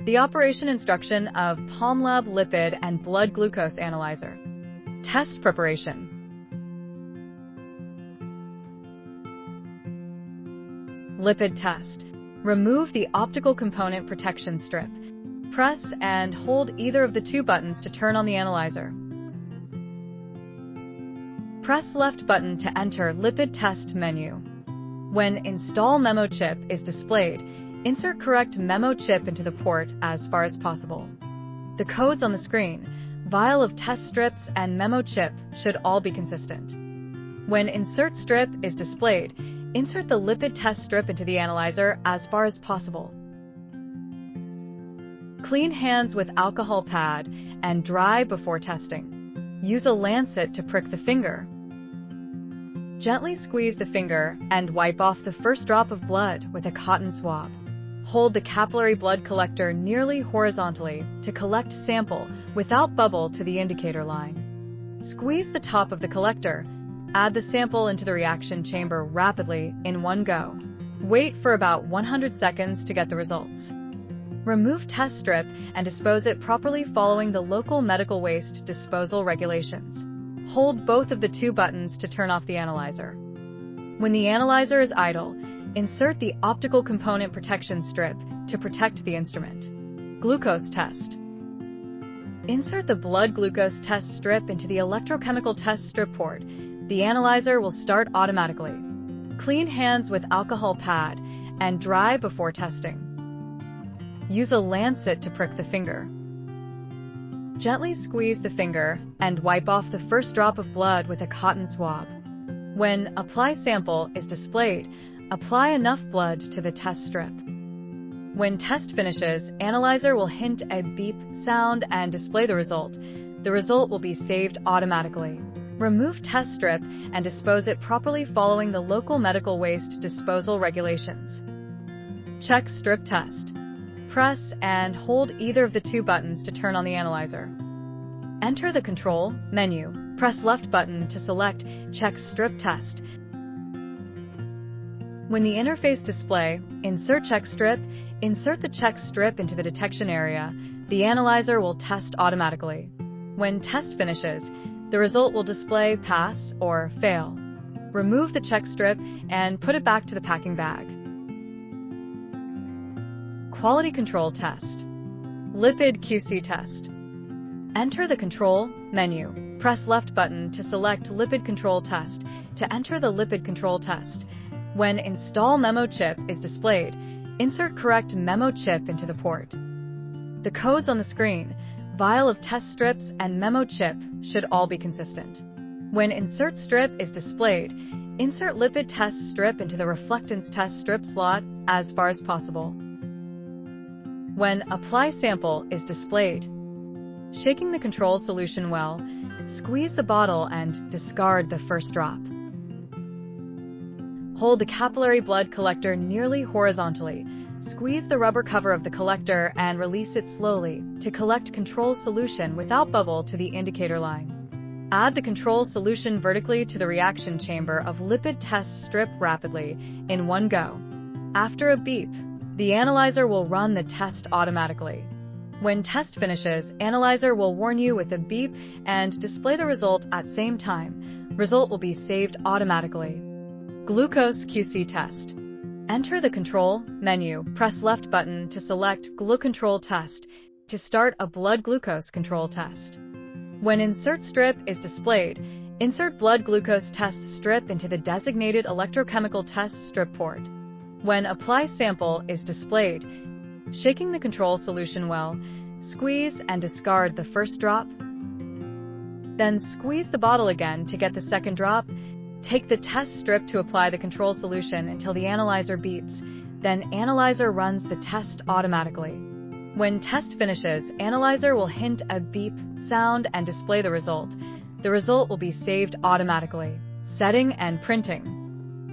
The operation instruction of Palmlab Lipid and blood glucose analyzer. Test preparation. Lipid test. Remove the optical component protection strip. Press and hold either of the two buttons to turn on the analyzer. Press left button to enter Lipid Test menu. When Install Memo Chip is displayed, insert correct memo chip into the port as far as possible. The codes on the screen, vial of test strips and memo chip should all be consistent. When Insert Strip is displayed, insert the lipid test strip into the analyzer as far as possible. Clean hands with alcohol pad and dry before testing. Use a lancet to prick the finger. Gently squeeze the finger and wipe off the first drop of blood with a cotton swab. Hold the capillary blood collector nearly horizontally to collect sample without bubble to the indicator line. Squeeze the top of the collector. Add the sample into the reaction chamber rapidly in one go. Wait for about 100 seconds to get the results. Remove test strip and dispose it properly following the local medical waste disposal regulations. Hold both of the two buttons to turn off the analyzer. When the analyzer is idle, insert the optical component protection strip to protect the instrument. Glucose test. Insert the blood glucose test strip into the electrochemical test strip port. The analyzer will start automatically. Clean hands with alcohol pad and dry before testing. Use a lancet to prick the finger. Gently squeeze the finger and wipe off the first drop of blood with a cotton swab. When Apply Sample is displayed, apply enough blood to the test strip. When test finishes, analyzer will hint a beep sound and display the result. The result will be saved automatically. Remove test strip and dispose it properly following the local medical waste disposal regulations. Check strip test. Press and hold either of the two buttons to turn on the analyzer. Enter the Control menu. Press left button to select Check Strip Test. When the interface display, Insert Check Strip, insert the check strip into the detection area. The analyzer will test automatically. When test finishes, the result will display Pass or Fail. Remove the check strip and put it back to the packing bag. Quality Control Test. Lipid QC Test. Enter the Control menu. Press left button to select Lipid Control Test to enter the Lipid Control Test. When Install Memo Chip is displayed, insert correct memo chip into the port. The codes on the screen, vial of test strips and memo chip should all be consistent. When Insert Strip is displayed, insert lipid test strip into the reflectance test strip slot as far as possible. When Apply Sample is displayed, shaking the control solution well, squeeze the bottle and discard the first drop. Hold the capillary blood collector nearly horizontally. Squeeze the rubber cover of the collector and release it slowly to collect control solution without bubble to the indicator line. Add the control solution vertically to the reaction chamber of lipid test strip rapidly in one go. After a beep, the analyzer will run the test automatically. When test finishes, analyzer will warn you with a beep and display the result at same time. Result will be saved automatically. Glucose QC Test. Enter the Control menu. Press left button to select Glu Control Test to start a blood glucose control test. When Insert Strip is displayed, insert blood glucose test strip into the designated electrochemical test strip port. When Apply Sample is displayed, shaking the control solution well, squeeze and discard the first drop. Then squeeze the bottle again to get the second drop. Take the test strip to apply the control solution until the analyzer beeps. Then analyzer runs the test automatically. When test finishes, analyzer will hint a beep sound and display the result. The result will be saved automatically. Setting and printing.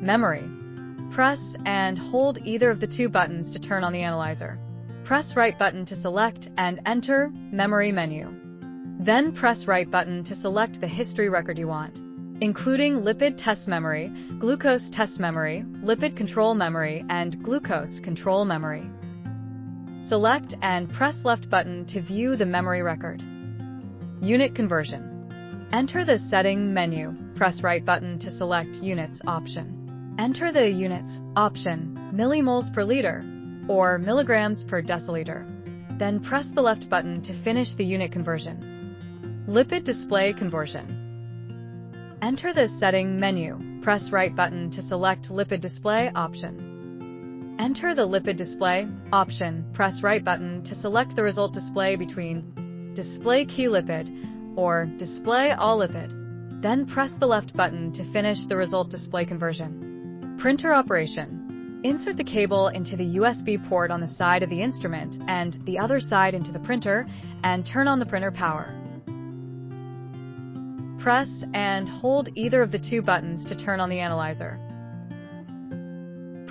Memory. Press and hold either of the two buttons to turn on the analyzer. Press right button to select and enter Memory menu. Then press right button to select the history record you want, including lipid test memory, glucose test memory, lipid control memory, and glucose control memory. Select and press left button to view the memory record. Unit conversion. Enter the setting menu. Press right button to select units option. Enter the units option, millimoles per liter or milligrams per deciliter. Then press the left button to finish the unit conversion. Lipid display conversion. Enter the setting menu. Press right button to select lipid display option. Enter the lipid display option. Press right button to select the result display between display key lipid or display all lipid. Then press the left button to finish the result display conversion. Printer operation. Insert the cable into the USB port on the side of the instrument and the other side into the printer and turn on the printer power. Press and hold either of the two buttons to turn on the analyzer.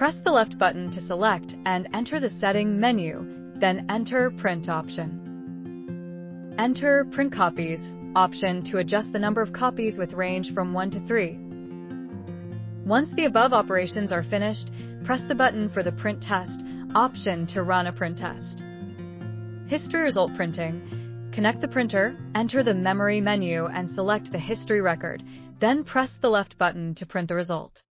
Press the left button to select and enter the setting menu, then enter Print option. Enter Print Copies option to adjust the number of copies with range from 1 to 3. Once the above operations are finished, press the button for the Print Test option to run a print test. History result printing. Connect the printer, enter the memory menu and select the history record, then press the left button to print the result.